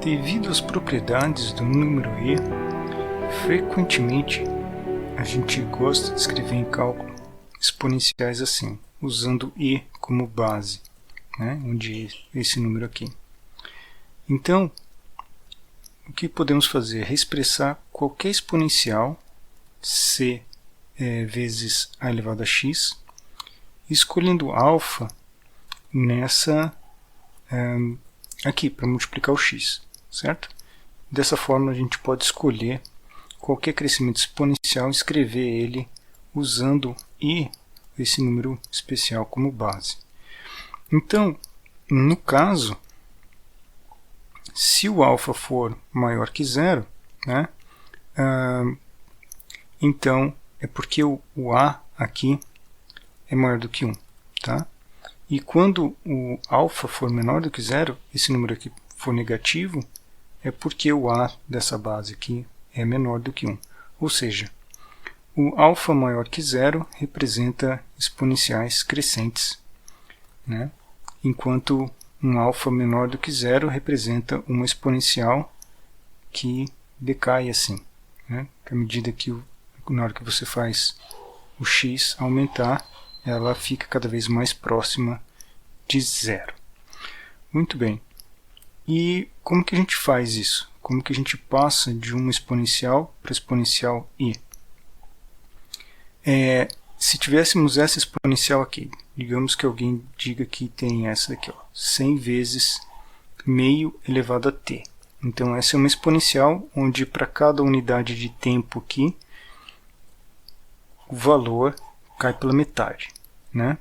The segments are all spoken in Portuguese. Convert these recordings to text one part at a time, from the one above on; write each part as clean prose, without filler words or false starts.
Devido às propriedades do número e, frequentemente a gente gosta de escrever em cálculo exponenciais assim, usando e como base, né, onde é esse número aqui. Então, o que podemos fazer é expressar qualquer exponencial, c vezes a elevado a x, escolhendo alfa nessa aqui, para multiplicar o x, certo? Dessa forma a gente pode escolher qualquer crescimento exponencial e escrever ele usando i, esse número especial, como base. Então, no caso, se o alfa for maior que zero, né, então é porque o a aqui é maior do que 1. Tá? E quando o alfa for menor do que zero, esse número aqui for negativo, é porque o a dessa base aqui é menor do que 1. Ou seja, o alfa maior que zero representa exponenciais crescentes, né? Enquanto um alfa menor do que zero representa uma exponencial que decai assim, né? À medida que na hora que você faz o x aumentar, ela fica cada vez mais próxima de zero. Muito bem. E como que a gente faz isso? Como que a gente passa de uma exponencial para exponencial i? Se tivéssemos essa exponencial aqui, digamos que alguém diga que tem essa daqui, ó, 100 vezes meio elevado a t. Então essa é uma exponencial onde para cada unidade de tempo aqui, o valor cai pela metade, né?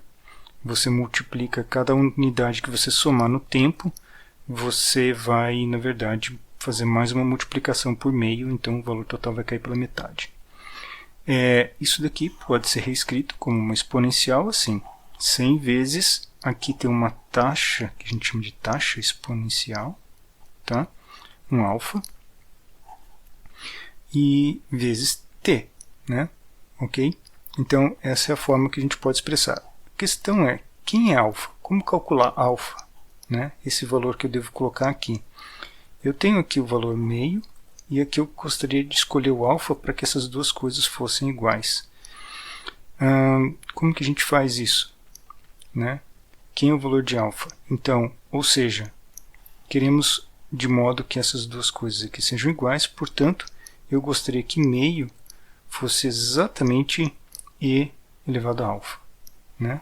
Você multiplica cada unidade que você somar no tempo, você vai, na verdade, fazer mais uma multiplicação por meio, então o valor total vai cair pela metade. Isso daqui pode ser reescrito como uma exponencial assim, 100 vezes, aqui tem uma taxa, que a gente chama de taxa exponencial, tá? Um alfa, e vezes t, né? Ok? Então, essa é a forma que a gente pode expressar. A questão é, quem é alfa? Como calcular alfa? Né? Esse valor que eu devo colocar aqui. Eu tenho aqui o valor meio, e aqui eu gostaria de escolher o alfa para que essas duas coisas fossem iguais. Como que a gente faz isso? Né? Quem é o valor de alfa? Então, ou seja, queremos de modo que essas duas coisas aqui sejam iguais, portanto, eu gostaria que meio fosse exatamente e elevado a alfa. Né?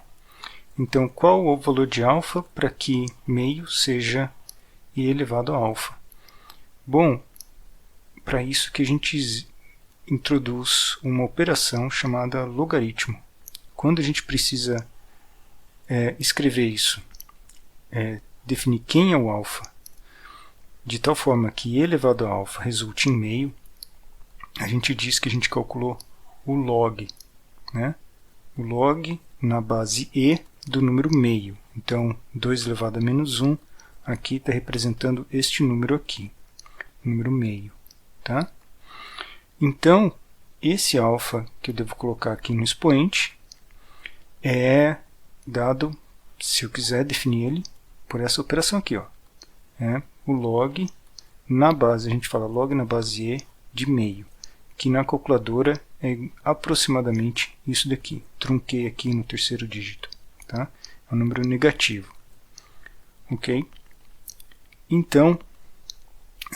Então, qual o valor de alfa para que meio seja e elevado a alfa? Bom, para isso que a gente introduz uma operação chamada logaritmo. Quando a gente precisa escrever isso, definir quem é o alfa, de tal forma que e elevado a alfa resulte em meio, a gente diz que a gente calculou o log, né? O log na base e do número meio. Então, 2 elevado a menos 1, aqui está representando este número aqui, número meio. Tá? Então, esse alfa que eu devo colocar aqui no expoente é dado, se eu quiser definir ele, por essa operação aqui. Ó. O log na base, a gente fala log na base e de meio, que na calculadora é aproximadamente isso daqui. Trunquei aqui no terceiro dígito. Tá? É um número negativo. Ok? Então,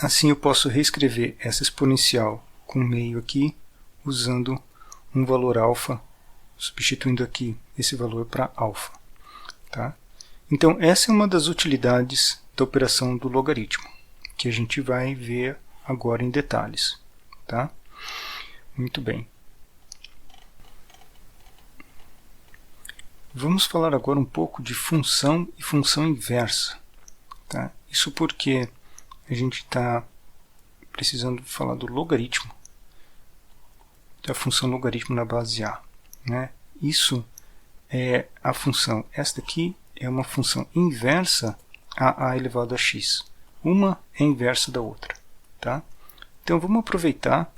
assim eu posso reescrever essa exponencial com meio aqui, usando um valor alfa, substituindo aqui esse valor para alfa. Tá? Então, essa é uma das utilidades da operação do logaritmo, que a gente vai ver agora em detalhes. Tá? Muito bem. Vamos falar agora um pouco de função e função inversa. Tá? Isso porque a gente está precisando falar do logaritmo, da função logaritmo na base A. Né? Isso é a função, esta aqui é uma função inversa a elevado a x. Uma é inversa da outra. Tá? Então vamos aproveitar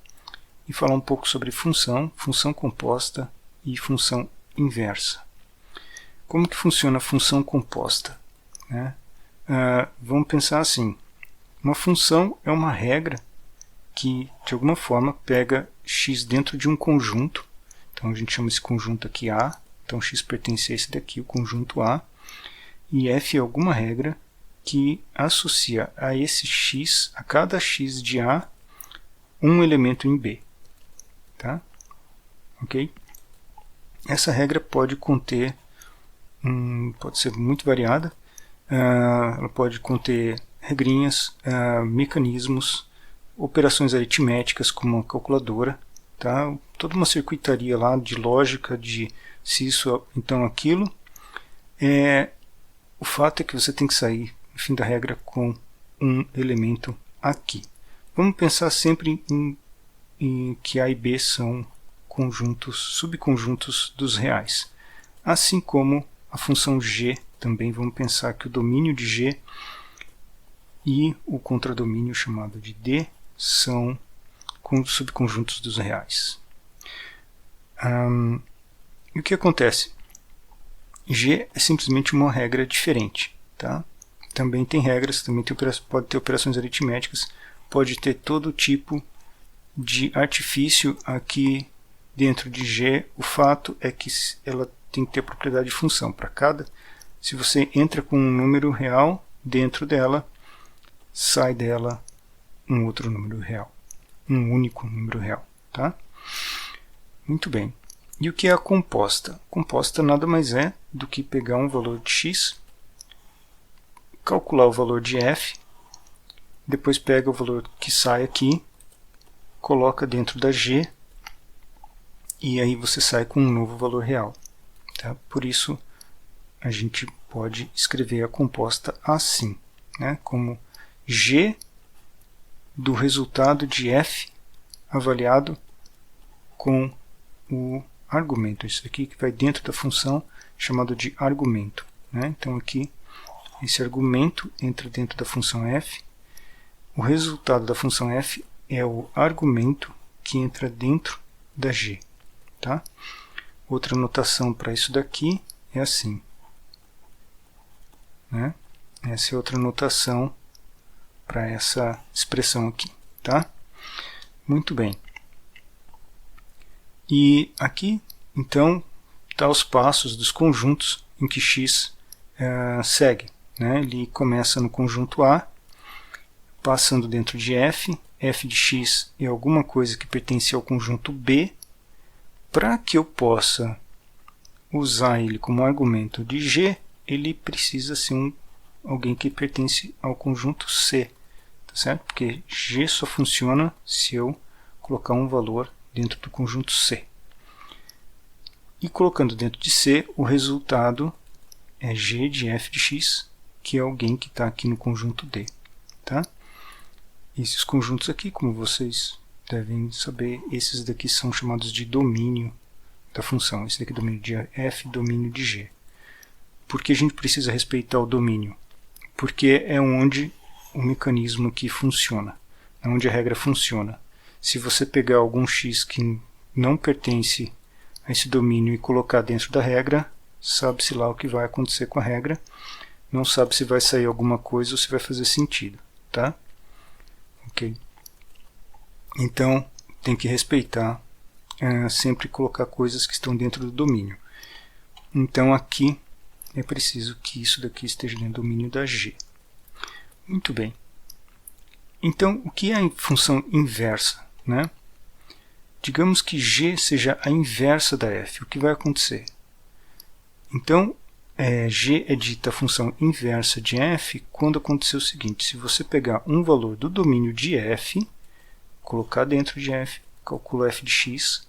e falar um pouco sobre função, função composta e função inversa. Como que funciona a função composta? Né? Vamos pensar assim, Uma função é uma regra que, de alguma forma, pega x dentro de um conjunto. Então, a gente chama esse conjunto aqui A. Então, x pertence a esse daqui, o conjunto A. E f é alguma regra que associa a esse x, a cada x de A, um elemento em B. Tá? Ok? Essa regra pode conter, pode ser muito variada, ela pode conter regrinhas, mecanismos, operações aritméticas como uma calculadora, tá? Toda uma circuitaria lá de lógica de se isso, então aquilo. O fato é que você tem que sair, no fim da regra, com um elemento aqui. Vamos pensar sempre em que A e B são conjuntos, subconjuntos dos reais. Assim como a função g, também vamos pensar que o domínio de g e o contradomínio chamado de D são subconjuntos dos reais. E o que acontece? G é simplesmente uma regra diferente. Tá? Também tem regras, também pode ter operações aritméticas, pode ter todo tipo de artifício aqui dentro de G. O fato é que ela tem que ter a propriedade de função para cada. Se você entra com um número real dentro dela, sai dela um outro número real, um único número real. Tá? Muito bem. E o que é a composta? Composta nada mais é do que pegar um valor de x, calcular o valor de f, depois pega o valor que sai aqui, coloca dentro da g, e aí você sai com um novo valor real. Tá? Por isso, a gente pode escrever a composta assim, né? Como g do resultado de f avaliado com o argumento. Isso aqui que vai dentro da função chamado de argumento. Né? Então aqui, esse argumento entra dentro da função f. O resultado da função f é o argumento que entra dentro da g. Tá? Outra notação para isso daqui é assim. Né? Essa é outra notação para essa expressão aqui. Tá? Muito bem. E aqui, então, está os passos dos conjuntos em que x segue. Né? Ele começa no conjunto A, passando dentro de f. F de x é alguma coisa que pertence ao conjunto B. Para que eu possa usar ele como argumento de G, ele precisa ser alguém que pertence ao conjunto C. Tá certo? Porque G só funciona se eu colocar um valor dentro do conjunto C. E colocando dentro de C, o resultado é G de f de x, que é alguém que está aqui no conjunto D. Tá? Esses conjuntos aqui, como vocês devem saber, esses daqui são chamados de domínio da função. Esse daqui é domínio de f, domínio de g. Por que a gente precisa respeitar o domínio? Porque é onde o mecanismo aqui funciona, é onde a regra funciona. Se você pegar algum x que não pertence a esse domínio e colocar dentro da regra, sabe-se lá o que vai acontecer com a regra, não sabe se vai sair alguma coisa ou se vai fazer sentido. Tá? Ok? Então, tem que respeitar, sempre colocar coisas que estão dentro do domínio. Então, aqui é preciso que isso daqui esteja dentro do domínio da G. Muito bem. Então, o que é a função inversa? Né? Digamos que G seja a inversa da f. O que vai acontecer? Então, G é dita a função inversa de f quando acontecer o seguinte. Se você pegar um valor do domínio de f, colocar dentro de f, calcula f de x,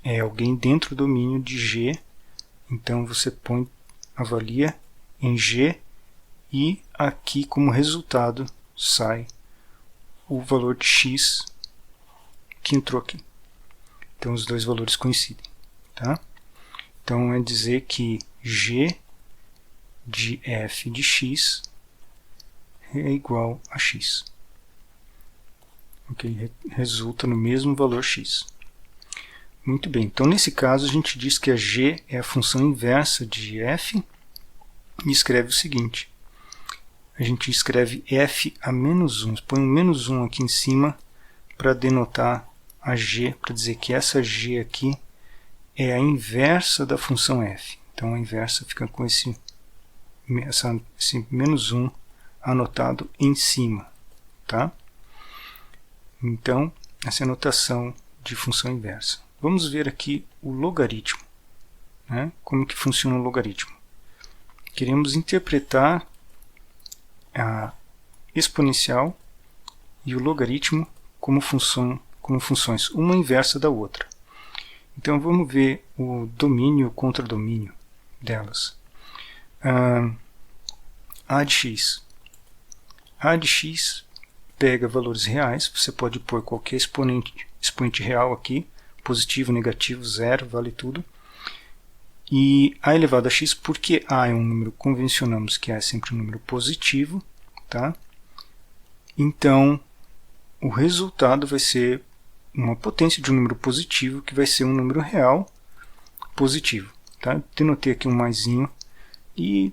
é alguém dentro do domínio de g, então você avalia em g e aqui como resultado sai o valor de x que entrou aqui. Então os dois valores coincidem. Tá? Então é dizer que g de f de x é igual a x. Okay? Resulta no mesmo valor x. Muito bem, então nesse caso a gente diz que a g é a função inversa de f e escreve o seguinte. a gente escreve f a menos 1. Põe um menos 1 aqui em cima para denotar a g, para dizer que essa g aqui é a inversa da função f. Então a inversa fica com esse menos 1 anotado em cima. Tá? Então, essa é a notação de função inversa. Vamos ver aqui o logaritmo. Né? Como que funciona o logaritmo? Queremos interpretar a exponencial e o logaritmo como funções, uma inversa da outra. Então vamos ver o domínio e o contradomínio delas. A de x. A de x pega valores reais, você pode pôr qualquer expoente real aqui, positivo, negativo, zero, vale tudo. E a elevado a x, porque a é um número, convencionamos que a é sempre um número positivo, tá? Então, o resultado vai ser uma potência de um número positivo, que vai ser um número real positivo. Tá? Denotei aqui um maisinho. E,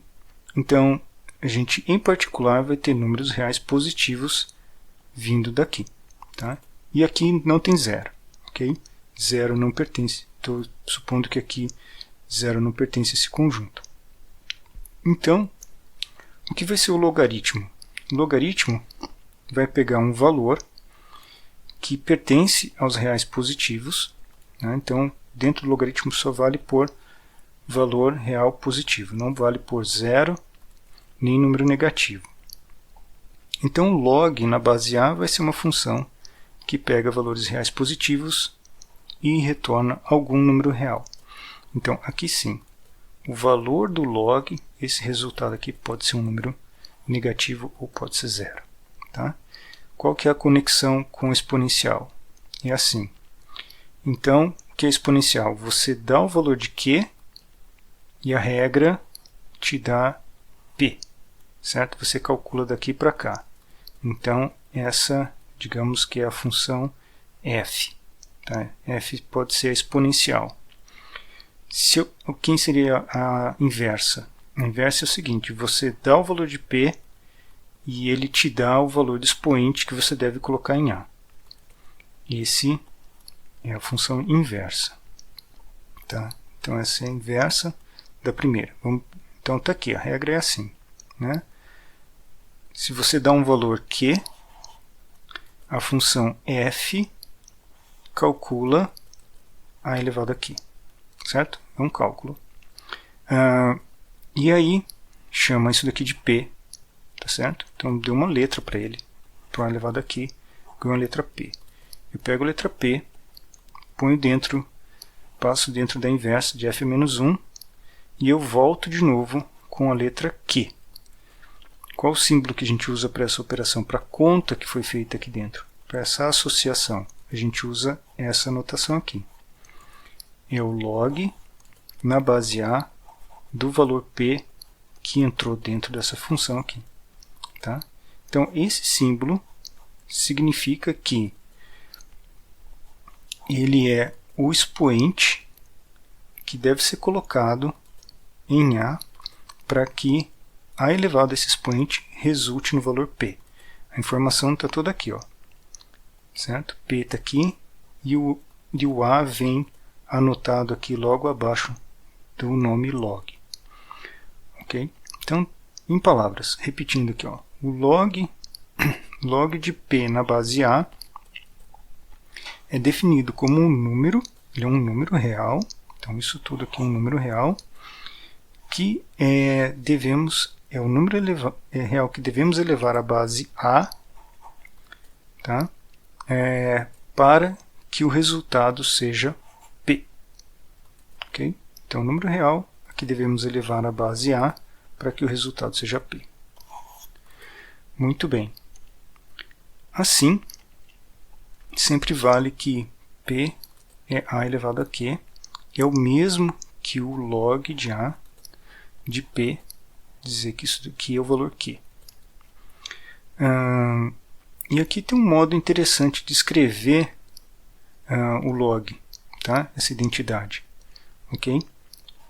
então, a gente, em particular, vai ter números reais positivos vindo daqui. Tá? E aqui não tem zero. Okay? Zero não pertence. Estou supondo que aqui zero não pertence a esse conjunto. Então, o que vai ser o logaritmo? O logaritmo vai pegar um valor que pertence aos reais positivos. Né? Então, dentro do logaritmo só vale por valor real positivo. Não vale por zero nem número negativo. Então, o log na base A vai ser uma função que pega valores reais positivos e retorna algum número real. Então, aqui sim, o valor do log, esse resultado aqui pode ser um número negativo ou pode ser zero. Tá? Qual que é a conexão com o exponencial? É assim. Então, o que é exponencial? Você dá o valor de Q e a regra te dá P. Certo? Você calcula daqui para cá. Então, essa, digamos que é a função f. Tá? F pode ser exponencial. Quem seria a inversa? A inversa é o seguinte, você dá o valor de P e ele te dá o valor do expoente que você deve colocar em A. Esse é a função inversa. Tá? Então, essa é a inversa da primeira. Então, está aqui, a regra é assim. Né? Se você dá um valor Q, a função f calcula A elevado a Q. Certo? É um cálculo. E aí, chama isso daqui de P. Tá certo? Então, deu uma letra para ele. Então, A elevado a Q ganhou a letra P. Eu pego a letra P, ponho dentro, passo dentro da inversa de f menos 1 e eu volto de novo com a letra Q. Qual o símbolo que a gente usa para essa operação, para a conta que foi feita aqui dentro? Para essa associação, a gente usa essa notação aqui. É o log na base A do valor P que entrou dentro dessa função aqui. Tá? Então, esse símbolo significa que ele é o expoente que deve ser colocado em A para que A elevado a esse expoente resulte no valor P. A informação está toda aqui. Ó. Certo? P está aqui e o A vem anotado aqui logo abaixo do nome log. Ok? Então, em palavras, repetindo aqui, ó, o log de P na base A é definido como um número, ele é um número real, então isso tudo aqui é um número real, que é o número real que devemos elevar à base A, tá? Para que o resultado seja P. Okay? Então, o número real que devemos elevar à base A para que o resultado seja P. Muito bem. Assim, sempre vale que P é A elevado a Q, é o mesmo que o log de A de P, dizer que isso daqui é o valor Q. E aqui tem um modo interessante de escrever o log, tá? Essa identidade. Ok?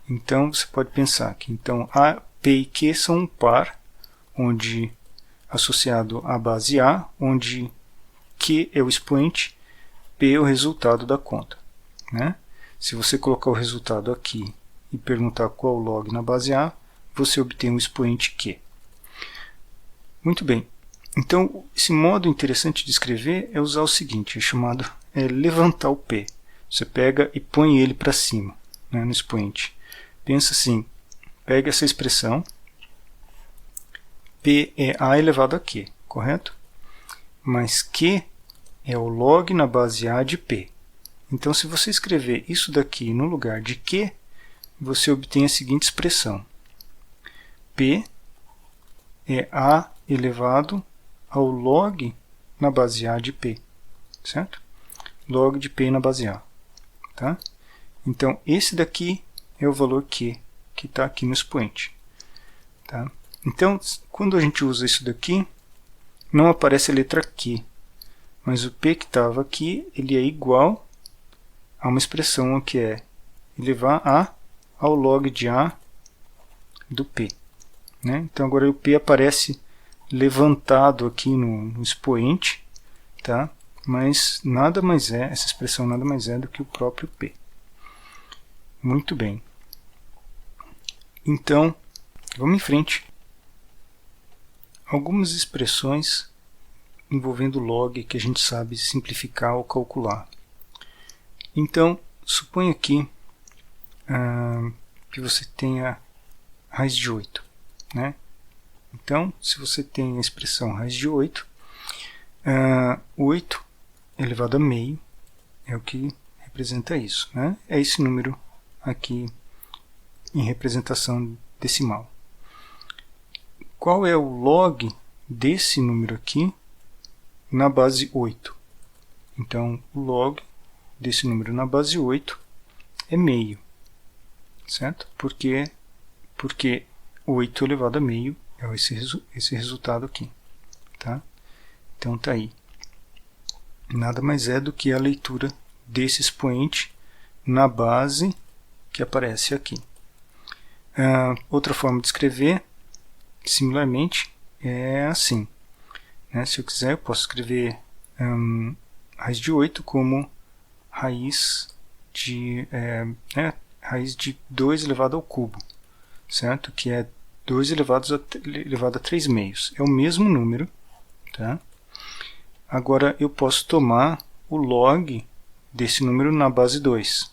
Então, você pode pensar que então, A, P e Q são um par, onde associado à base A, onde Q é o expoente, P é o resultado da conta, né? Se você colocar o resultado aqui e perguntar qual o log na base A, você obtém o expoente Q. Muito bem. Então, esse modo interessante de escrever é usar o seguinte, é chamado levantar o P. Você pega e põe ele para cima, né, no expoente. Pensa assim, pega essa expressão, P é A elevado a Q, correto? Mas Q é o log na base A de P. Então, se você escrever isso daqui no lugar de Q, você obtém a seguinte expressão. P é A elevado ao log na base A de P, certo? Log de P na base A, tá? Então, esse daqui é o valor Q, que está aqui no expoente, tá? Então, quando a gente usa isso daqui, não aparece a letra Q, mas o P que estava aqui, ele é igual a uma expressão que é elevar A ao log de A do P, né? Então, agora o P aparece levantado aqui no expoente, tá? Mas nada mais é, essa expressão nada mais é do que o próprio P. Muito bem. Então, vamos em frente. Algumas expressões envolvendo log que a gente sabe simplificar ou calcular. Então, suponha aqui que você tenha raiz de 8, né? Então, se você tem a expressão raiz de 8, 8 elevado a meio é o que representa isso, né? É esse número aqui em representação decimal. Qual é o log desse número aqui na base 8? Então, o log desse número na base 8 é meio, certo? Porque 8 elevado a meio é esse resultado aqui, tá? Então tá aí. Nada mais é do que a leitura desse expoente na base que aparece aqui. Outra forma de escrever, similarmente, é assim, né? Se eu quiser, eu posso escrever raiz de 8 como raiz de 2 elevado ao cubo, certo? Que é 2 elevado a 3 meios. É o mesmo número, tá? Agora, eu posso tomar o log desse número na base 2.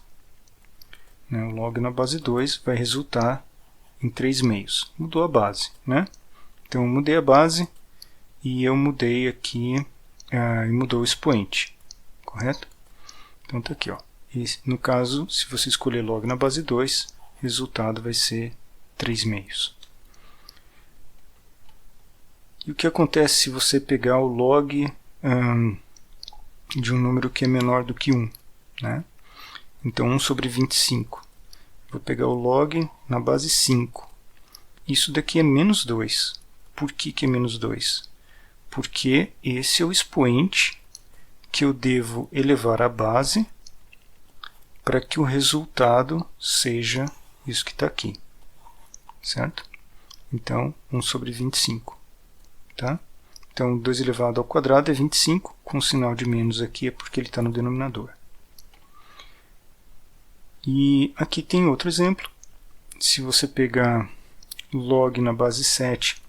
Né? O log na base 2 vai resultar em 3 meios. Mudou a base, né? Então, eu mudei a base e eu mudei aqui, e mudou o expoente, correto? Então, está aqui, ó. E, no caso, se você escolher log na base 2, o resultado vai ser 3 meios. E o que acontece se você pegar o log de um número que é menor do que 1? Né? Então, 1 sobre 25. Vou pegar o log na base 5. Isso daqui é menos 2. Por que é menos 2? Porque esse é o expoente que eu devo elevar à base para que o resultado seja isso que está aqui, certo? Então, 1 sobre 25. Tá? Então, 2 elevado ao quadrado é 25, com o sinal de menos aqui é porque ele está no denominador. E aqui tem outro exemplo. Se você pegar log na base 7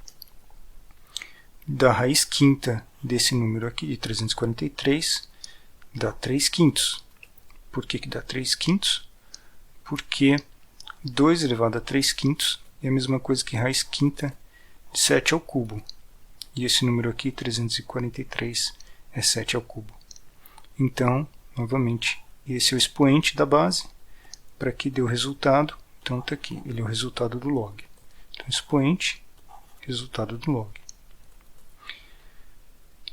da raiz quinta desse número aqui, de 343, dá 3 quintos. Por que dá 3 quintos? Porque 2 elevado a 3 quintos é a mesma coisa que raiz quinta de 7 ao cubo. E esse número aqui, 343, é 7 ao cubo. Então, novamente, esse é o expoente da base para que dê o resultado. Então, está aqui, ele é o resultado do log. Então, expoente, resultado do log.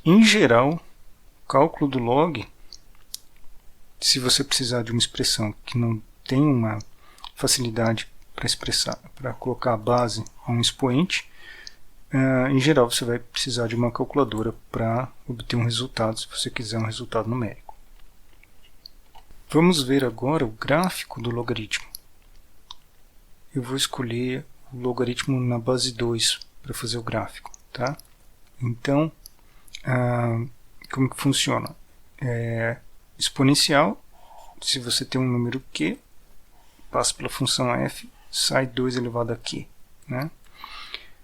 Em geral, o cálculo do log, se você precisar de uma expressão que não tem uma facilidade para expressar, para colocar a base a um expoente, em geral você vai precisar de uma calculadora para obter um resultado, se você quiser um resultado numérico. Vamos ver agora o gráfico do logaritmo. Eu vou escolher o logaritmo na base 2 para fazer o gráfico, tá? Então, como que funciona? Exponencial, se você tem um número q, passa pela função f, sai 2 elevado a q, né?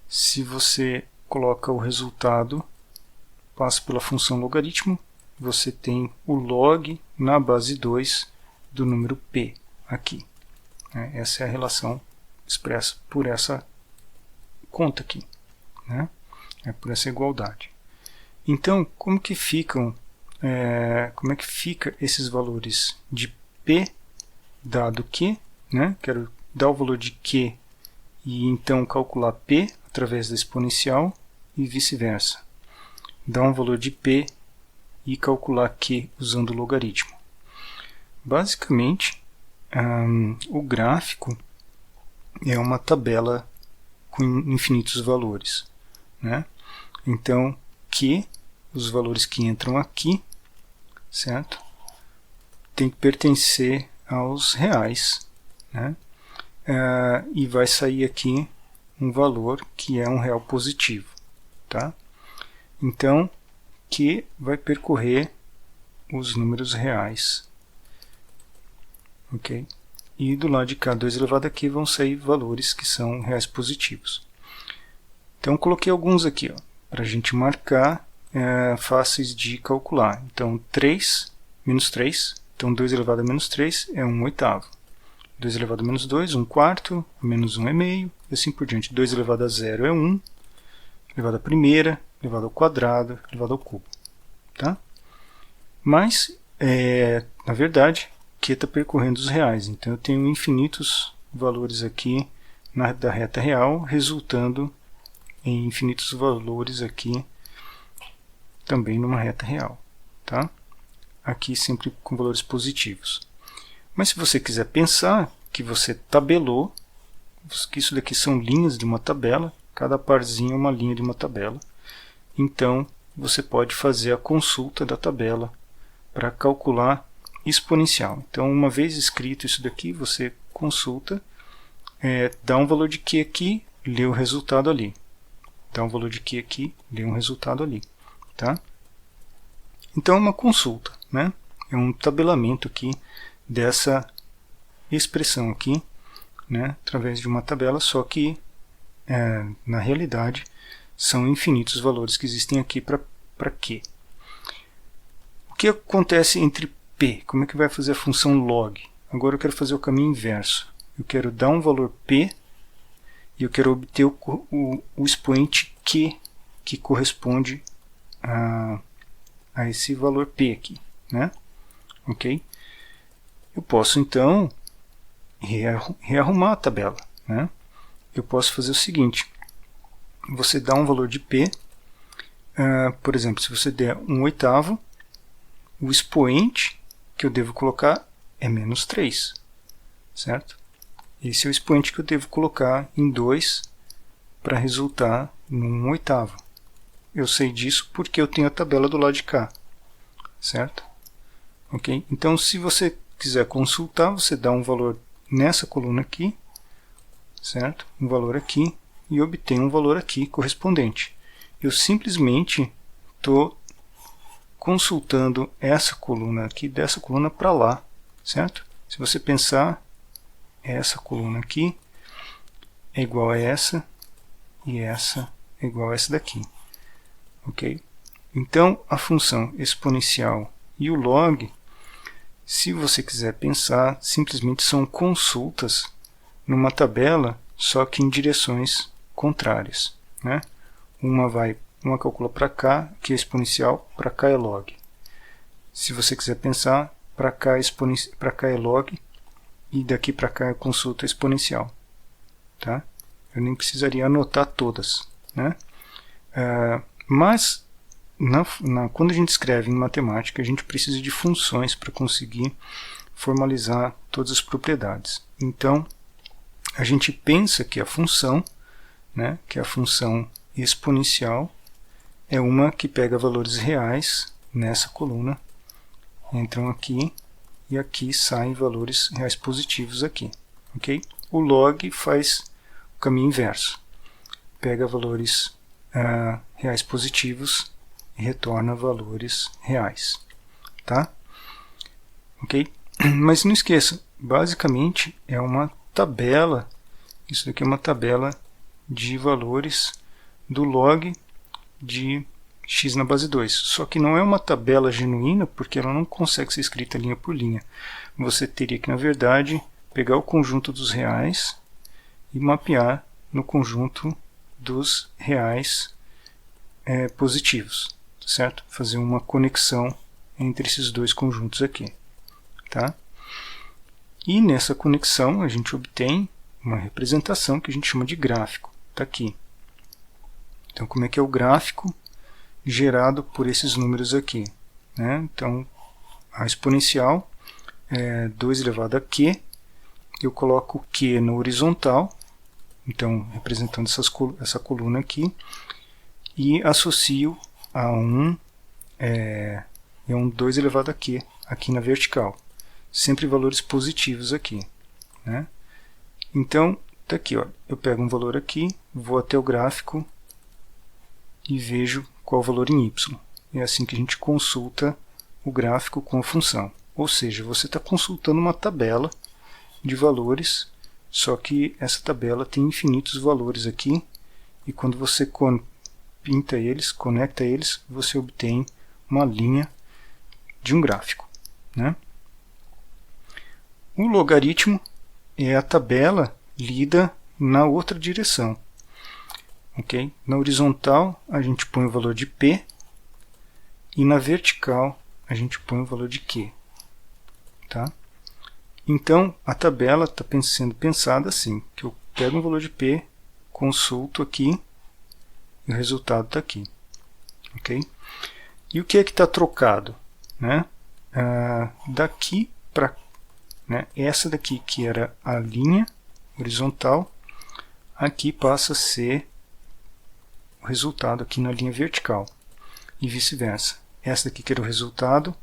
Se você coloca o resultado, passa pela função logaritmo, você tem o log na base 2 do número p aqui. Essa é a relação expressa por essa conta aqui, né? Por essa igualdade. Então, como que ficam, como é que fica esses valores de p dado q, né? Quero dar o valor de q e então calcular p através da exponencial e vice-versa. Dar um valor de p e calcular q usando o logaritmo. Basicamente, o gráfico é uma tabela com infinitos valores, né? Então, q, os valores que entram aqui, certo? Tem que pertencer aos reais, né? E vai sair aqui um valor que é um real positivo, tá? Então, q vai percorrer os números reais, ok? E do lado de cá, 2 elevado a q, vão sair valores que são reais positivos. Então, coloquei alguns aqui, para a gente marcar, fáceis de calcular. Então, 3, menos 3, então 2 elevado a menos 3 é 1/8. 2 elevado a menos 2, 1/4, menos 1 é meio, e assim por diante. 2 elevado a 0 é 1, elevado à primeira, elevado ao quadrado, elevado ao cubo. Tá? Mas, na verdade, q está percorrendo os reais, então eu tenho infinitos valores aqui da reta real, resultando em infinitos valores aqui também numa reta real. Tá? Aqui sempre com valores positivos. Mas se você quiser pensar que você tabelou, que isso daqui são linhas de uma tabela, cada parzinho é uma linha de uma tabela, então você pode fazer a consulta da tabela para calcular exponencial. Então, uma vez escrito isso daqui, você consulta, dá um valor de q aqui, lê o resultado ali. Dá um valor de q aqui, lê um resultado ali. Tá? Então, é uma consulta, né? É um tabelamento aqui dessa expressão aqui, né? Através de uma tabela, só que, na realidade, são infinitos valores que existem aqui para q. O que acontece entre p? Como é que vai fazer a função log? Agora eu quero fazer o caminho inverso. Eu quero dar um valor p e eu quero obter o expoente q, que corresponde a esse valor p aqui, né? Ok? Eu posso, então, rearrumar a tabela, né? Eu posso fazer o seguinte. Você dá um valor de p, por exemplo, se você der 1/8, o expoente que eu devo colocar é menos 3, certo? Esse é o expoente que eu devo colocar em 2 para resultar num 1/8. Eu sei disso porque eu tenho a tabela do lado de cá, certo? Ok? Então, se você quiser consultar, você dá um valor nessa coluna aqui, certo? Um valor aqui, e obtém um valor aqui correspondente. Eu simplesmente estou consultando essa coluna aqui, dessa coluna para lá, certo? Se você pensar, essa coluna aqui é igual a essa, e essa é igual a essa daqui. Ok? Então, a função exponencial e o log, se você quiser pensar, simplesmente são consultas numa tabela, só que em direções contrárias, né? Uma calcula para cá, que é exponencial, para cá é log. Se você quiser pensar, para cá é log, e daqui para cá é consulta exponencial. Tá? Eu nem precisaria anotar todas, né? Mas, quando a gente escreve em matemática, a gente precisa de funções para conseguir formalizar todas as propriedades. Então, a gente pensa que a função, né, que a função exponencial, é uma que pega valores reais nessa coluna, entram aqui, e aqui saem valores reais positivos aqui. Okay? O log faz o caminho inverso. Pega valores reais positivos e retorna valores reais, tá? Ok? Mas não esqueça, basicamente é uma tabela, isso daqui é uma tabela de valores do log de x na base 2. Só que não é uma tabela genuína, porque ela não consegue ser escrita linha por linha. Você teria que, na verdade, pegar o conjunto dos reais e mapear no conjunto dos reais positivos, certo? Fazer uma conexão entre esses dois conjuntos aqui, tá? E nessa conexão a gente obtém uma representação que a gente chama de gráfico, está aqui. Então, como é que é o gráfico gerado por esses números aqui, né? Então, a exponencial é 2 elevado a q, eu coloco o q na horizontal, então representando essa coluna aqui, e associo a um 2 elevado a q aqui na vertical, sempre valores positivos aqui, né? Então, tá aqui, ó, eu pego um valor aqui, vou até o gráfico e vejo qual o valor em y. É assim que a gente consulta o gráfico com a função. Ou seja, você está consultando uma tabela de valores, só que essa tabela tem infinitos valores aqui, e quando você pinta eles, conecta eles, você obtém uma linha de um gráfico, né? O logaritmo é a tabela lida na outra direção. Okay? Na horizontal a gente põe o valor de P e na vertical a gente põe o valor de Q. Tá? Então a tabela está sendo pensada assim, que eu pego um valor de P, consulto aqui e o resultado está aqui. Okay? E o que é que está trocado? Né? Daqui para essa daqui que era a linha horizontal, aqui passa a ser o resultado aqui na linha vertical e vice-versa. Essa daqui que era o resultado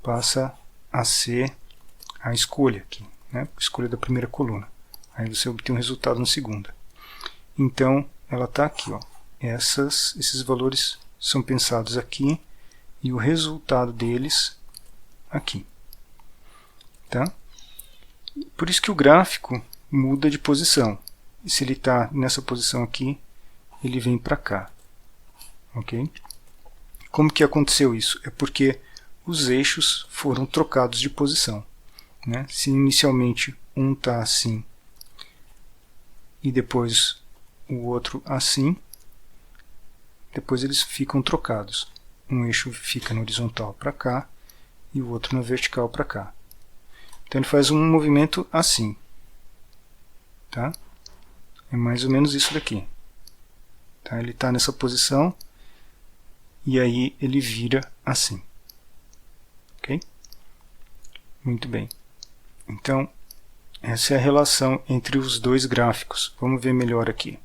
passa a ser a escolha aqui, né? A escolha da primeira coluna. Aí você obtém um resultado na segunda. Então ela está aqui, ó. Esses valores são pensados aqui e o resultado deles aqui, tá? Por isso que o gráfico muda de posição. E se ele está nessa posição aqui, ele vem para cá. Ok? Como que aconteceu isso? É porque os eixos foram trocados de posição, né? Se inicialmente um está assim e depois o outro assim, depois eles ficam trocados. Um eixo fica na horizontal para cá e o outro na vertical para cá. Então ele faz um movimento assim. Tá? É mais ou menos isso daqui. Tá? Ele está nessa posição e aí ele vira assim. Ok? Muito bem. Então, essa é a relação entre os dois gráficos. Vamos ver melhor aqui.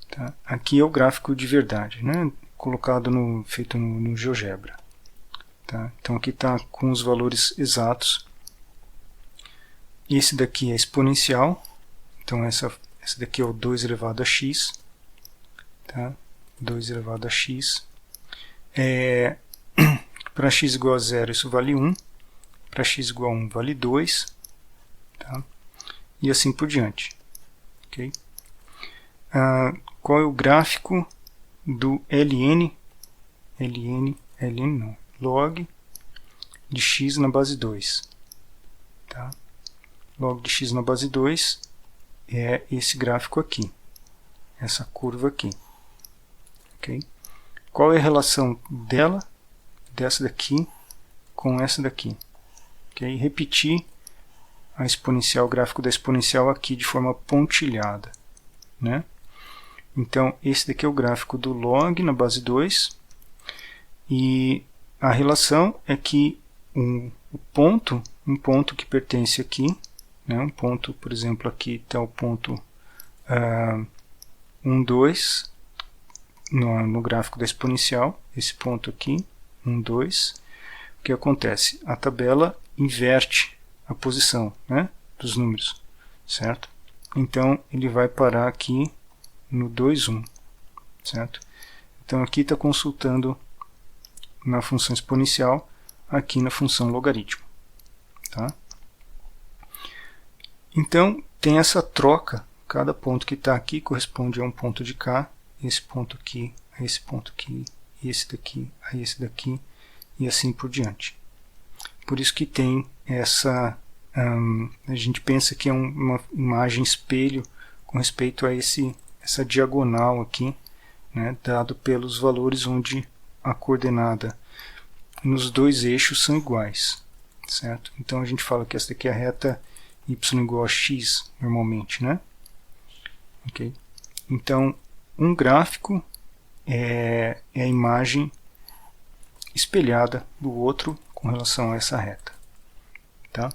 Tá? Aqui é o gráfico de verdade, né? Colocado feito no GeoGebra. Tá? Então aqui está com os valores exatos. Esse daqui é exponencial. Então essa daqui é o 2 elevado a x. Tá? 2 elevado a x. Para x igual a 0 isso vale 1. Para x igual a 1 vale 2. Tá? E assim por diante. Okay? Qual é o gráfico do ln não, log de x na base 2. Tá? Log de x na base 2 é esse gráfico aqui, essa curva aqui. Okay? Qual é a relação dessa daqui, com essa daqui? Okay? Repetir a exponencial, o gráfico da exponencial aqui de forma pontilhada. Né? Então, esse daqui é o gráfico do log na base 2. E a relação é que um ponto que pertence aqui, né, um ponto, por exemplo, aqui está o ponto 1, 2, no gráfico da exponencial, esse ponto aqui, 1, 2, o que acontece? A tabela inverte a posição, né, dos números, certo? Então, ele vai parar aqui no 2, 1. certo? Então aqui está consultando na função exponencial, aqui na função logaritmo. Tá? Então tem essa troca, cada ponto que está aqui corresponde a um ponto de cá, esse ponto aqui, a esse ponto aqui, esse daqui, a esse daqui, e assim por diante. Por isso que tem essa, a gente pensa que é uma imagem espelho com respeito a essa diagonal aqui, né, dado pelos valores onde a coordenada nos dois eixos são iguais, certo? Então a gente fala que essa daqui é a reta y igual a x normalmente, né? Ok? Então um gráfico é a imagem espelhada do outro com relação a essa reta, tá?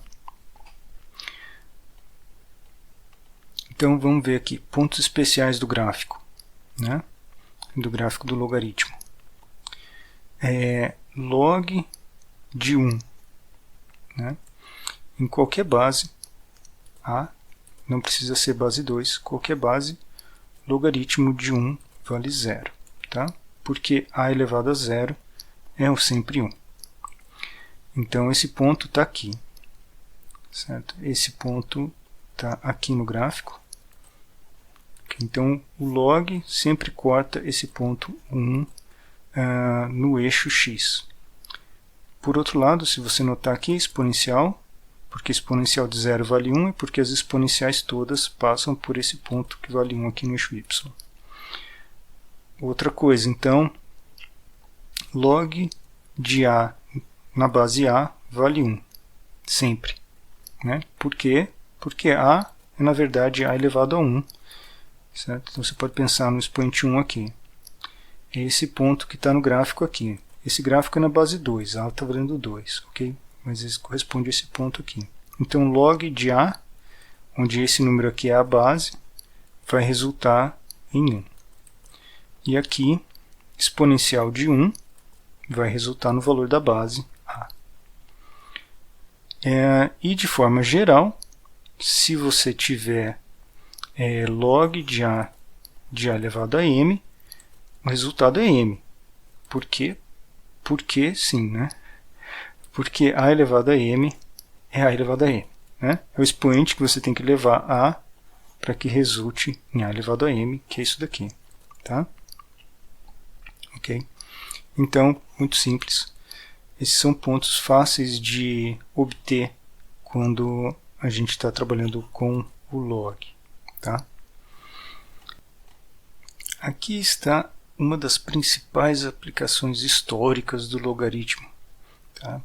Então vamos ver aqui pontos especiais do gráfico, né? Do gráfico do logaritmo. Log de 1, né? Em qualquer base A, não precisa ser base 2, qualquer base, logaritmo de 1 vale 0, tá? Porque A elevado a 0 é sempre 1. Então esse ponto está aqui, certo? Esse ponto está aqui no gráfico. Então o log sempre corta esse ponto 1 no eixo x. Por outro lado, se você notar aqui, exponencial, porque exponencial de 0 vale 1 e porque as exponenciais todas passam por esse ponto que vale 1 aqui no eixo y. Outra coisa, então, log de A na base A vale 1, sempre. Né? Por quê? Porque A é, na verdade, A elevado a 1. Certo? Então você pode pensar no expoente 1 aqui. É esse ponto que está no gráfico aqui. Esse gráfico é na base 2, A está valendo 2, ok? Mas isso corresponde a esse ponto aqui. Então log de A, onde esse número aqui é a base, vai resultar em 1. E aqui, exponencial de 1 vai resultar no valor da base A. E de forma geral, se você tiver log de A elevado a m, o resultado é m. Por quê? Porque sim, né? Porque A elevado a m é A elevado a m. Né? É o expoente que você tem que levar a para que resulte em A elevado a m, que é isso daqui. Tá? Ok? Então, muito simples. Esses são pontos fáceis de obter quando a gente está trabalhando com o log. Tá? Aqui está uma das principais aplicações históricas do logaritmo. Tá?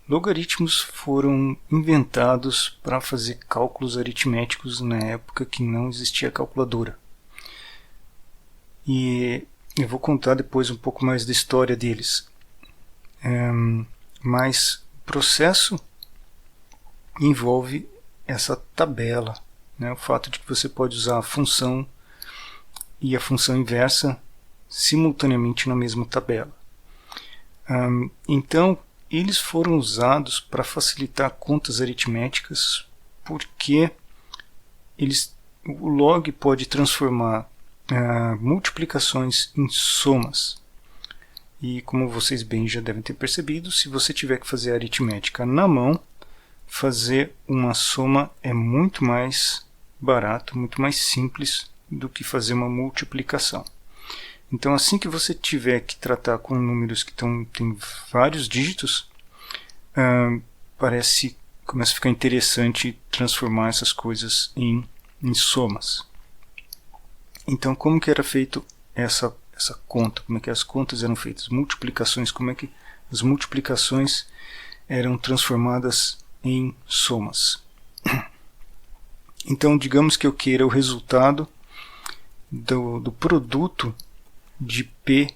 Logaritmos foram inventados para fazer cálculos aritméticos na época que não existia calculadora. E eu vou contar depois um pouco mais da história deles. Mas o processo envolve essa tabela, né? O fato de que você pode usar a função e a função inversa simultaneamente na mesma tabela. Então, eles foram usados para facilitar contas aritméticas, porque o log pode transformar multiplicações em somas. E como vocês bem já devem ter percebido, se você tiver que fazer a aritmética na mão, fazer uma soma é muito mais barato, muito mais simples do que fazer uma multiplicação. Então, assim que você tiver que tratar com números que têm vários dígitos, começa a ficar interessante transformar essas coisas em somas. Então, como que era feito essa conta? Como é que as contas eram feitas? Multiplicações, como é que as multiplicações eram transformadas em somas? Então, digamos que eu queira o resultado do produto de P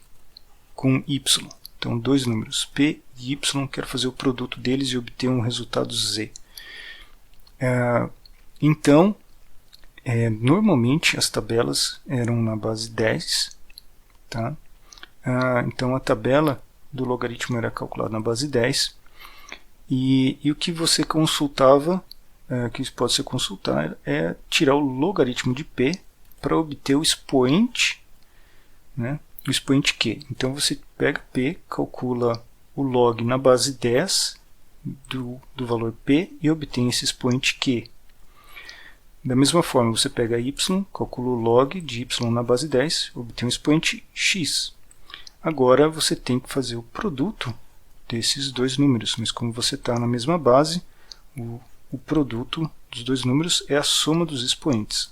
com Y. Então, dois números, P e Y, quero fazer o produto deles e obter um resultado Z. Então, normalmente as tabelas eram na base 10. Tá? Então, a tabela do logaritmo era calculada na base 10. E o que você consultava, que pode ser consultar, é tirar o logaritmo de P para obter o expoente né, o expoente q. Então você pega p, calcula o log na base 10 do valor p e obtém esse expoente q. Da mesma forma, você pega y, calcula o log de y na base 10, obtém um expoente x. Agora você tem que fazer o produto desses dois números, mas como você está na mesma base, o produto dos dois números é a soma dos expoentes.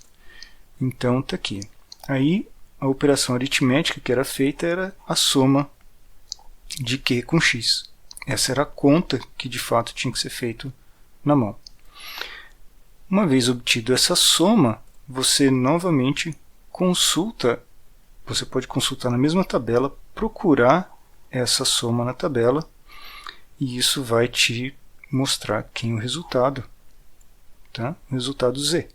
Então está aqui. Aí a operação aritmética que era feita era a soma de q com x. Essa era a conta que de fato tinha que ser feito na mão. Uma vez obtido essa soma, você novamente consulta, você pode consultar na mesma tabela, procurar essa soma na tabela, e isso vai te mostrar quem é o resultado, tá? O resultado z.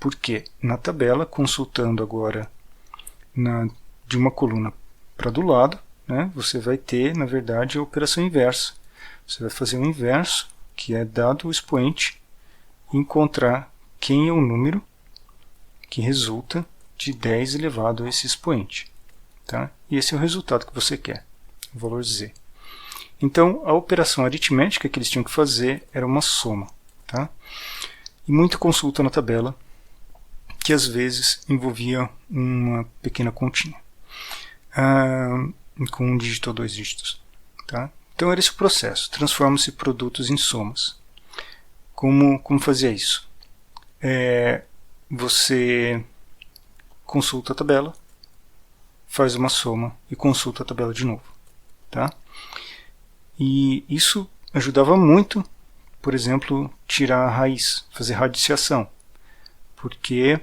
Porque na tabela, consultando agora de uma coluna para do lado, né, você vai ter, na verdade, a operação inversa. Você vai fazer o inverso, que é dado o expoente, encontrar quem é o número que resulta de 10 elevado a esse expoente. Tá? E esse é o resultado que você quer, o valor z. Então, a operação aritmética que eles tinham que fazer era uma soma. Tá? E muita consulta na tabela, que às vezes envolvia uma pequena continha, com um dígito ou dois dígitos. Tá? Então, era esse o processo. Transforma-se produtos em somas. Como fazer isso? Você consulta a tabela, faz uma soma e consulta a tabela de novo. Tá? E isso ajudava muito, por exemplo, tirar a raiz, fazer radiciação. Porque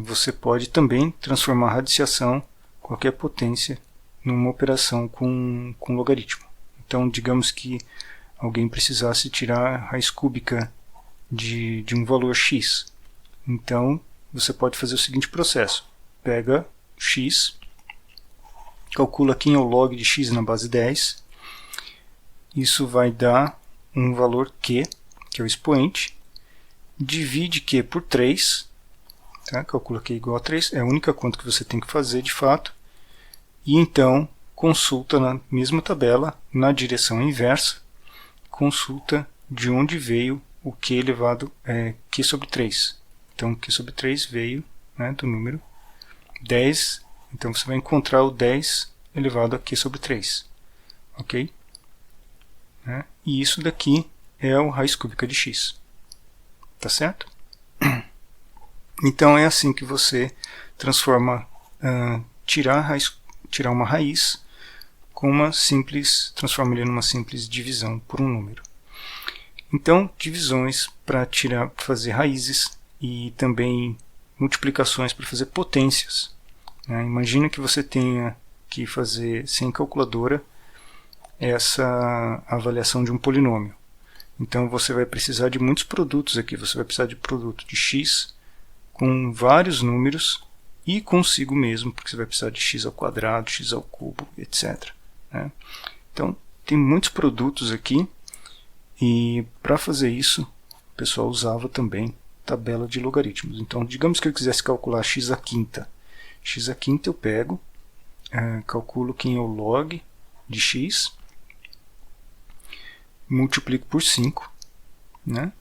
você pode também transformar a radiciação, qualquer potência, numa operação com logaritmo. Então, digamos que alguém precisasse tirar a raiz cúbica de um valor x. Então, você pode fazer o seguinte processo. Pega x, calcula quem é o log de x na base 10. Isso vai dar um valor q, que é o expoente. Divide q por 3. Tá? Calcula q igual a 3. É a única conta que você tem que fazer, de fato. E então, consulta na mesma tabela, na direção inversa, consulta de onde veio o q elevado q sobre 3. Então, q sobre 3 veio, né, do número 10. Então, você vai encontrar o 10 elevado a q sobre 3. Ok? Né? E isso daqui é a raiz cúbica de x. Tá certo? Então, é assim que você transforma, tirar uma raiz transforma ele numa simples divisão por um número. Então, divisões para fazer raízes e também multiplicações para fazer potências. Né? Imagina que você tenha que fazer sem calculadora essa avaliação de um polinômio. Então, você vai precisar de muitos produtos aqui. Você vai precisar de produto de x com vários números e consigo mesmo, porque você vai precisar de x ao quadrado, x ao cubo, etc. Né? Então, tem muitos produtos aqui. E para fazer isso, o pessoal usava também tabela de logaritmos. Então, digamos que eu quisesse calcular x à quinta. X à quinta eu pego, calculo quem é o log de x, multiplico por 5, né?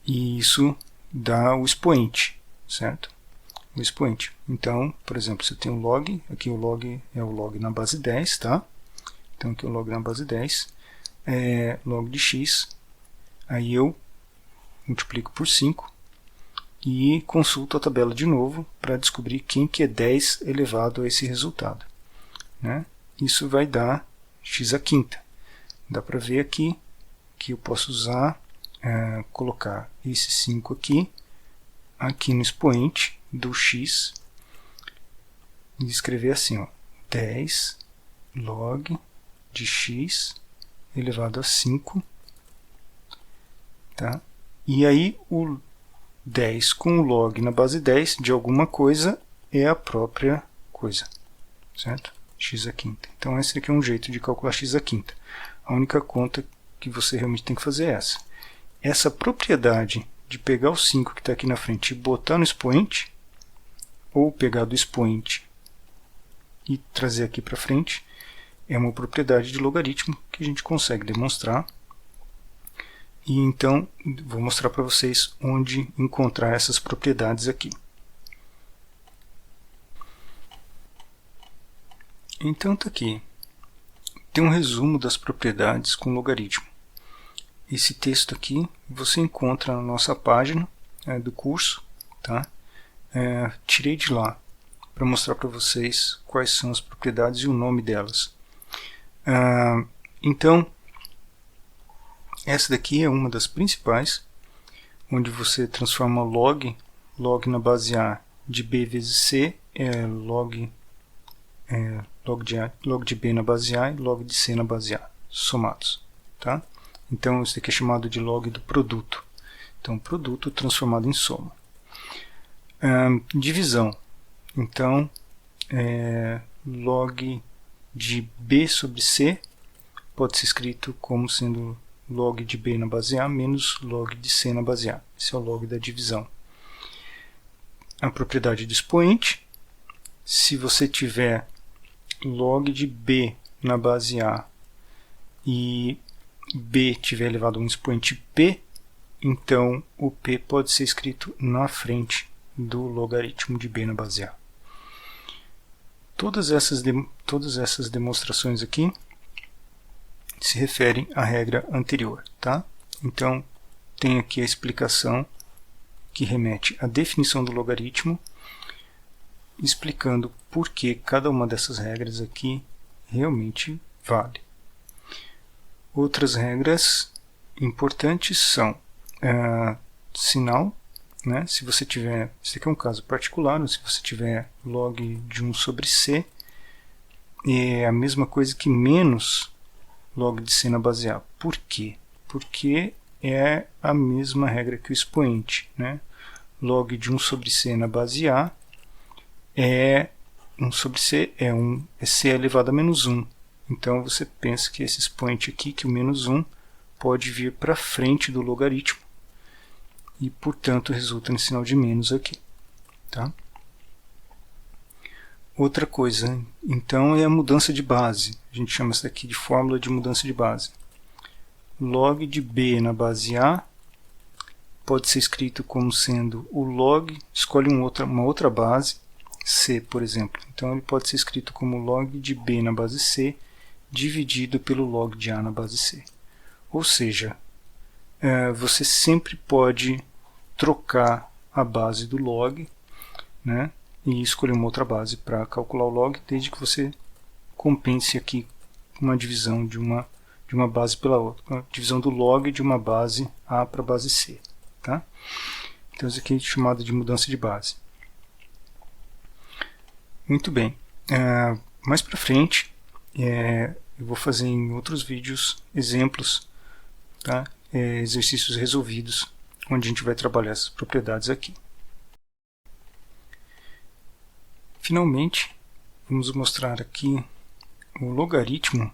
E isso dá o expoente, certo? O expoente. Então, por exemplo, se eu tenho log, aqui o log é o log na base 10, tá? Então, aqui é o log na base 10. Log de x, aí eu multiplico por 5 e consulto a tabela de novo para descobrir quem que é 10 elevado a esse resultado. Né? Isso vai dar x à quinta. Dá para ver aqui que eu posso usar, colocar esse 5 aqui no expoente do x e escrever assim, ó, 10 log de x elevado a 5, tá? E aí o 10 com o log na base 10 de alguma coisa é a própria coisa, certo? X à quinta. Então esse aqui é um jeito de calcular x à quinta. A única conta que você realmente tem que fazer é essa. Essa propriedade de pegar o 5 que está aqui na frente e botar no expoente, ou pegar do expoente e trazer aqui para frente é uma propriedade de logaritmo que a gente consegue demonstrar. E então vou mostrar para vocês onde encontrar essas propriedades aqui. Então está aqui. Tem um resumo das propriedades com logaritmo. Esse texto aqui você encontra na nossa página do curso, tá? Tirei de lá para mostrar para vocês quais são as propriedades e o nome delas. Então, essa daqui é uma das principais, onde você transforma log na base A de B vezes C, log de B na base A e log de C na base A, somados. Tá? Então, isso aqui é chamado de log do produto. Então, produto transformado em soma. Divisão. Então, log de B sobre C pode ser escrito como sendo log de B na base A menos log de C na base A. Esse é o log da divisão. A propriedade do expoente. Se você tiver log de B na base A e B tiver elevado a um expoente P, então o P pode ser escrito na frente do logaritmo de B na base A. Todas essas demonstrações aqui se referem à regra anterior, tá? Então, tem aqui a explicação que remete à definição do logaritmo, explicando por que cada uma dessas regras aqui realmente vale. Outras regras importantes são sinal, né? Se você tiver, esse aqui é um caso particular, se você tiver log de 1 sobre C, é a mesma coisa que menos log de C na base A. Por quê? Porque é a mesma regra que o expoente, né? Log de 1 sobre C na base A é 1 sobre C é C elevado a menos 1. Então você pensa que esse expoente aqui, que o menos 1, pode vir para frente do logaritmo e, portanto, resulta no sinal de menos aqui. Tá? Outra coisa, então, é a mudança de base. A gente chama isso daqui de fórmula de mudança de base. Log de B na base A pode ser escrito como sendo o log, escolhe uma outra base, C, por exemplo. Então, ele pode ser escrito como log de B na base C dividido pelo log de A na base C. Ou seja, você sempre pode trocar a base do log, né, e escolher uma outra base para calcular o log, desde que você compense aqui uma divisão de uma base pela outra, uma divisão do log de uma base A para a base C. Tá? Então isso aqui é chamado de mudança de base. Muito bem. Mais para frente, eu vou fazer em outros vídeos exemplos, tá? Exercícios resolvidos, onde a gente vai trabalhar essas propriedades aqui. Finalmente, vamos mostrar aqui o logaritmo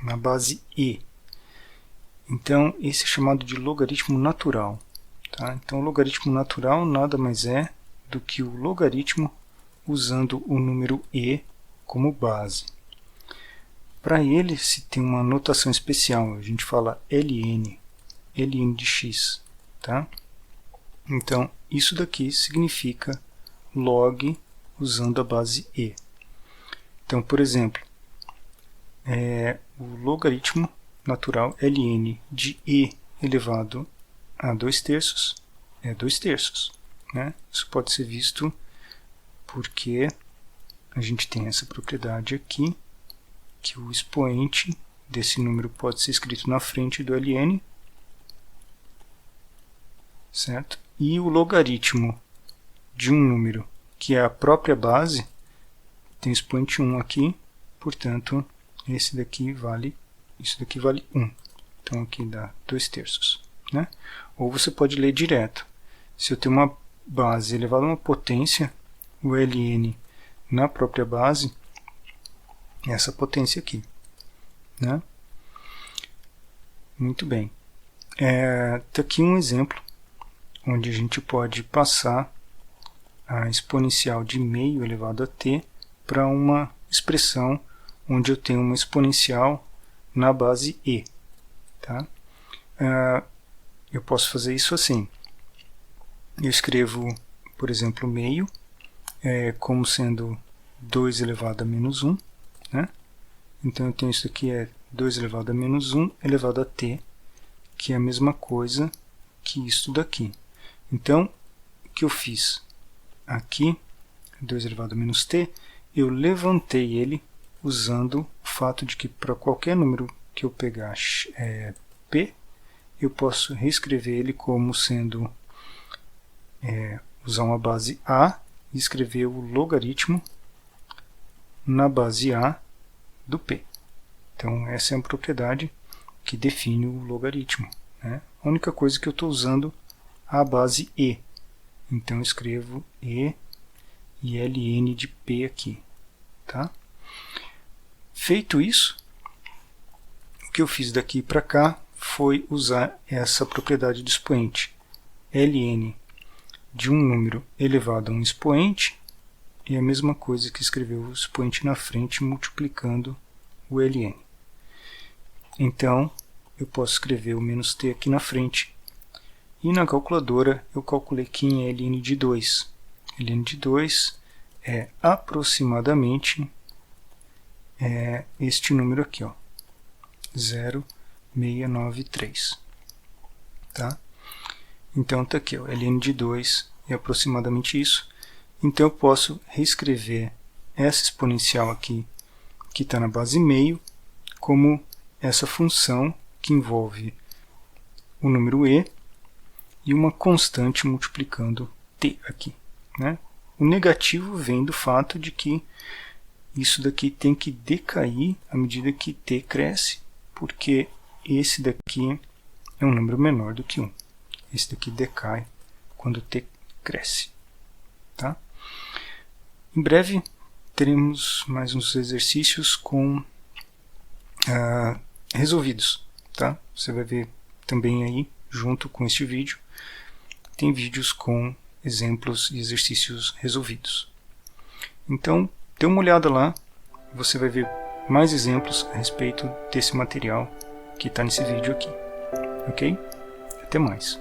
na base E. Então, esse é chamado de logaritmo natural. Tá? Então, o logaritmo natural nada mais é do que o logaritmo usando o número E como base. Para ele, se tem uma notação especial, a gente fala ln de x. Tá? Então, isso daqui significa log usando a base E. Então, por exemplo, o logaritmo natural ln de E elevado a 2/3 é 2/3. Né? Isso pode ser visto porque a gente tem essa propriedade aqui, que o expoente desse número pode ser escrito na frente do ln, certo? E o logaritmo de um número que é a própria base, tem o expoente 1 aqui, portanto, isso daqui vale 1. Então aqui dá 2/3. Né? Ou você pode ler direto. Se eu tenho uma base elevada a uma potência, o ln na própria base é essa potência aqui. Né? Muito bem. Tá aqui um exemplo onde a gente pode passar a exponencial de meio elevado a t para uma expressão onde eu tenho uma exponencial na base e. Tá? Eu posso fazer isso assim. Eu escrevo, por exemplo, meio como sendo 2 elevado a menos 1. Né? Então eu tenho isso aqui, 2 elevado a menos 1 elevado a t, que é a mesma coisa que isso daqui. Então, o que eu fiz aqui, 2 elevado a menos t, eu levantei ele usando o fato de que para qualquer número que eu pegar p, eu posso reescrever ele como sendo, usar uma base a e escrever o logaritmo na base a do p. Então essa é uma propriedade que define o logaritmo. Né? A única coisa que eu estou usando a base e. Então eu escrevo e ln de p aqui. Tá? Feito isso, o que eu fiz daqui para cá foi usar essa propriedade do expoente. Ln de um número elevado a um expoente é a mesma coisa que escrever o expoente na frente multiplicando o ln. Então, eu posso escrever o menos t aqui na frente. E na calculadora eu calculei que em ln de 2. ln de 2 é aproximadamente este número aqui, ó, 0,693. Tá? Então está aqui, ó, ln de 2 é aproximadamente isso. Então eu posso reescrever essa exponencial aqui, que está na base meio, como essa função que envolve o número e uma constante multiplicando t aqui. Né? O negativo vem do fato de que isso daqui tem que decair à medida que t cresce, porque esse daqui é um número menor do que 1. Esse daqui decai quando t cresce. Tá? Em breve teremos mais uns exercícios com resolvidos. Tá? Você vai ver também aí, junto com este vídeo, tem vídeos com exemplos e exercícios resolvidos. Então, dê uma olhada lá, você vai ver mais exemplos a respeito desse material que está nesse vídeo aqui. Ok? Até mais.